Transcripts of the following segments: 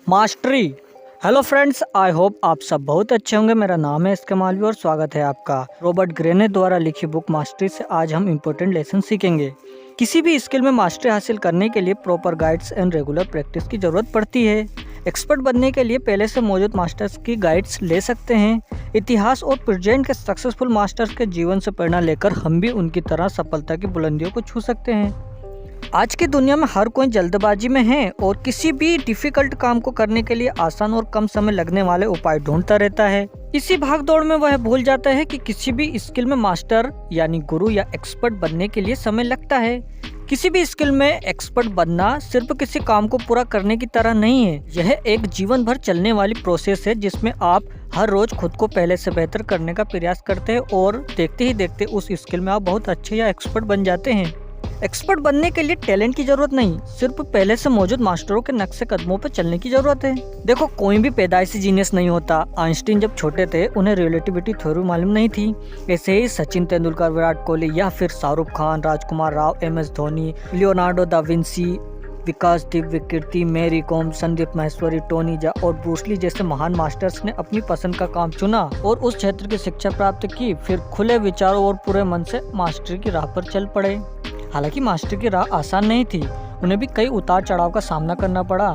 Mastery. Hello friends, I hope आप सब बहुत अच्छे होंगे। मेरा नाम है इसके मालवी और स्वागत है आपका रॉबर्ट ग्रेने द्वारा लिखी बुक मास्टरी से। आज हम इम्पोर्टेंट लेसन सीखेंगे। किसी भी स्किल में मास्टरी हासिल करने के लिए proper guides and regular practice की जरूरत पड़ती है। एक्सपर्ट बनने के लिए पहले से मौजूद मास्टर्स की गाइड्स ले सकते हैं। इतिहास और प्रेजेंट के सक्सेसफुल मास्टर्स के जीवन से प्रेरणा लेकर हम भी उनकी तरह सफलता की बुलंदियों को छू सकते हैं। आज की दुनिया में हर कोई जल्दबाजी में है और किसी भी डिफिकल्ट काम को करने के लिए आसान और कम समय लगने वाले उपाय ढूंढता रहता है। इसी भागदौड़ में वह भूल जाता है कि किसी भी स्किल में मास्टर यानी गुरु या एक्सपर्ट बनने के लिए समय लगता है। किसी भी स्किल में एक्सपर्ट बनना सिर्फ किसी काम को पूरा करने की तरह नहीं है। यह एक जीवन भर चलने वाली प्रोसेस है जिसमें आप हर रोज खुद को पहले से बेहतर करने का प्रयास करते हैं और देखते ही देखते उस स्किल में आप बहुत अच्छे या एक्सपर्ट बन जाते हैं। एक्सपर्ट बनने के लिए टैलेंट की जरूरत नहीं, सिर्फ पहले से मौजूद मास्टरों के नक्शे कदमों पर चलने की जरूरत है। देखो, कोई भी पैदाइशी जीनियस नहीं होता। आइंस्टीन जब छोटे थे उन्हें रिलेटिविटी थ्योरी मालूम नहीं थी। ऐसे ही सचिन तेंदुलकर, विराट कोहली या फिर Shahrukh Khan, Rajkummar Rao, MS Dhoni, Leonardo da Vinci, Vikas Divyakirti, Mary Kom, Sandeep Maheshwari, Tony Jaa और ब्रूस ली जैसे महान मास्टर्स ने अपनी पसंद का काम चुना और उस क्षेत्र की शिक्षा प्राप्त की। फिर खुले विचारों और पूरे मन से मास्टरी की राह पर चल पड़े। हालांकि मास्टर की राह आसान नहीं थी, उन्हें भी कई उतार चढ़ाव का सामना करना पड़ा,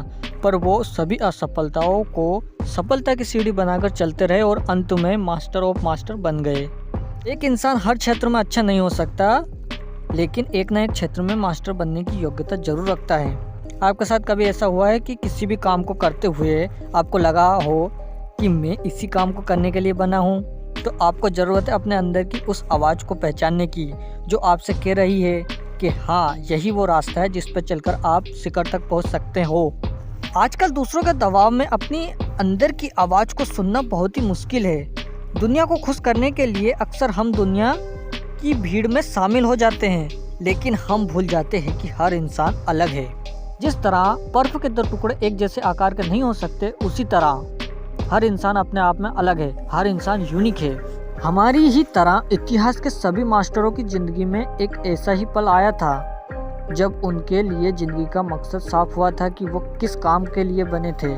पर वो सभी असफलताओं को सफलता की सीढ़ी बनाकर चलते रहे और अंत में मास्टर ऑफ मास्टर बन गए। एक इंसान हर क्षेत्र में अच्छा नहीं हो सकता, लेकिन एक न एक क्षेत्र में मास्टर बनने की योग्यता जरूर रखता है। आपके साथ कभी ऐसा हुआ है कि किसी भी काम को करते हुए आपको लगा हो कि मैं इसी काम को करने के लिए बना हूँ? तो आपको ज़रूरत है अपने अंदर की उस आवाज़ को पहचानने की जो आपसे कह रही है कि हाँ, यही वो रास्ता है जिस पर चलकर आप शिखर तक पहुंच सकते हो। आजकल दूसरों के दबाव में अपनी अंदर की आवाज़ को सुनना बहुत ही मुश्किल है। दुनिया को खुश करने के लिए अक्सर हम दुनिया की भीड़ में शामिल हो जाते हैं, लेकिन हम भूल जाते हैं कि हर इंसान अलग है। जिस तरह बर्फ के 2 टुकड़े एक जैसे आकार के नहीं हो सकते, उसी तरह हर इंसान अपने आप में अलग है। हर इंसान यूनिक है। हमारी ही तरह इतिहास के सभी मास्टरों की जिंदगी में एक ऐसा ही पल आया था जब उनके लिए जिंदगी का मकसद साफ हुआ था कि वो किस काम के लिए बने थे।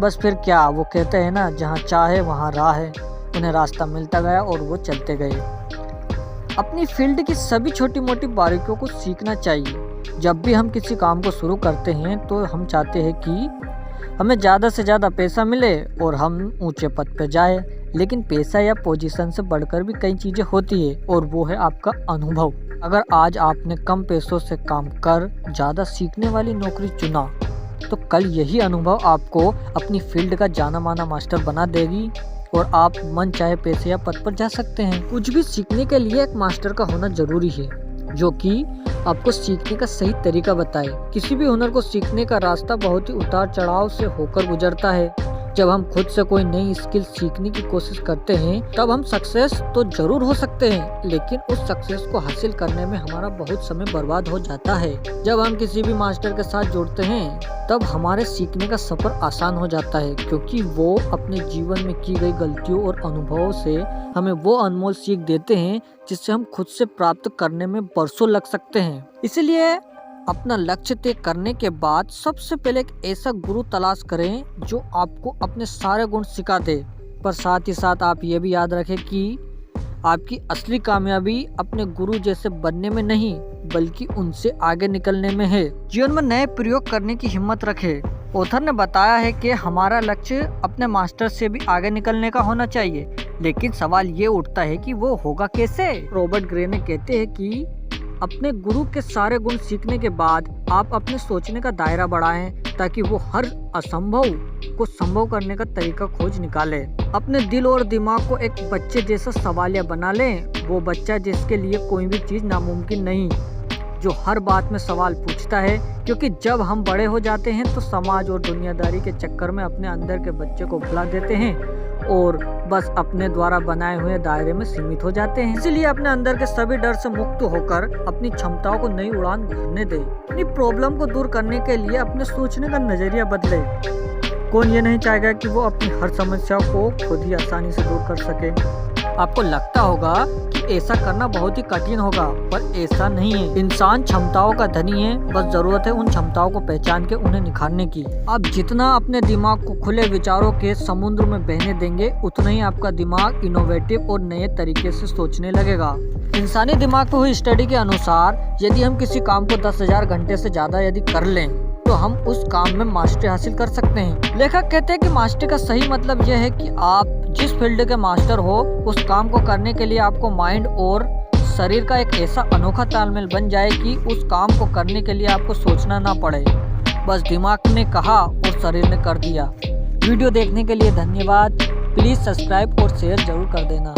बस फिर क्या, वो कहते हैं ना, जहाँ चाह है वहाँ राह है। उन्हें रास्ता मिलता गया और वो चलते गए। अपनी फील्ड की सभी छोटी मोटी बारीकियों को सीखना चाहिए। जब भी हम किसी काम को शुरू करते हैं तो हम चाहते हैं कि हमें ज़्यादा से ज़्यादा पैसा मिले और हम ऊंचे पद पर जाए, लेकिन पैसा या पोजीशन से बढ़कर भी कई चीज़ें होती है और वो है आपका अनुभव। अगर आज आपने कम पैसों से काम कर ज़्यादा सीखने वाली नौकरी चुना तो कल यही अनुभव आपको अपनी फील्ड का जाना माना मास्टर बना देगी और आप मन चाहे पैसे या पद पर जा सकते हैं। कुछ भी सीखने के लिए एक मास्टर का होना जरूरी है जो कि आपको सीखने का सही तरीका बताए। किसी भी हुनर को सीखने का रास्ता बहुत ही उतार चढ़ाव से होकर गुजरता है। जब हम खुद से कोई नई स्किल सीखने की कोशिश करते हैं तब हम सक्सेस तो जरूर हो सकते हैं, लेकिन उस सक्सेस को हासिल करने में हमारा बहुत समय बर्बाद हो जाता है। जब हम किसी भी मास्टर के साथ जुड़ते हैं तब हमारे सीखने का सफर आसान हो जाता है, क्योंकि वो अपने जीवन में की गई गलतियों और अनुभवों से हमें वो अनमोल सीख देते हैं जिससे हम खुद से प्राप्त करने में बरसों लग सकते हैं। इसलिए अपना लक्ष्य तय करने के बाद सबसे पहले एक ऐसा गुरु तलाश करें जो आपको अपने सारे गुण सिखा दे। पर साथ ही साथ आप ये भी याद रखें कि आपकी असली कामयाबी अपने गुरु जैसे बनने में नहीं, बल्कि उनसे आगे निकलने में है। जीवन में नए प्रयोग करने की हिम्मत रखें। ऑथर ने बताया है कि हमारा लक्ष्य अपने मास्टर से भी आगे निकलने का होना चाहिए, लेकिन सवाल ये उठता है कि वो होगा कैसे। रॉबर्ट ग्रेने कहते हैं कि अपने गुरु के सारे गुण सीखने के बाद आप अपने सोचने का दायरा बढ़ाएं ताकि वो हर असंभव को संभव करने का तरीका खोज निकाले। अपने दिल और दिमाग को एक बच्चे जैसा सवालिया बना लें, वो बच्चा जिसके लिए कोई भी चीज़ नामुमकिन नहीं, जो हर बात में सवाल पूछता है। क्योंकि जब हम बड़े हो जाते हैं तो समाज और दुनियादारी के चक्कर में अपने अंदर के बच्चे को भुला देते हैं और बस अपने द्वारा बनाए हुए दायरे में सीमित हो जाते हैं। इसलिए अपने अंदर के सभी डर से मुक्त होकर अपनी क्षमताओं को नई उड़ान भरने दे। अपनी प्रॉब्लम को दूर करने के लिए अपने सोचने का नजरिया बदले। कौन ये नहीं चाहेगा कि वो अपनी हर समस्या को खुद ही आसानी से दूर कर सके। आपको लगता होगा कि ऐसा करना बहुत ही कठिन होगा, पर ऐसा नहीं है। इंसान क्षमताओं का धनी है, बस जरूरत है उन क्षमताओं को पहचान के उन्हें निखारने की। आप जितना अपने दिमाग को खुले विचारों के समुद्र में बहने देंगे, उतना ही आपका दिमाग इनोवेटिव और नए तरीके से सोचने लगेगा। इंसानी दिमाग पर हुई स्टडी के अनुसार यदि हम किसी काम को 10,000 घंटे से ज्यादा यदि कर लें तो हम उस काम में मास्टरी हासिल कर सकते हैं। लेखक कहते हैं कि मास्टरी का सही मतलब यह है कि आप जिस फील्ड के मास्टर हो, उस काम को करने के लिए आपको माइंड और शरीर का एक ऐसा अनोखा तालमेल बन जाए कि उस काम को करने के लिए आपको सोचना ना पड़े, बस दिमाग ने कहा और शरीर ने कर दिया। वीडियो देखने के लिए धन्यवाद। प्लीज़ सब्सक्राइब और शेयर जरूर कर देना।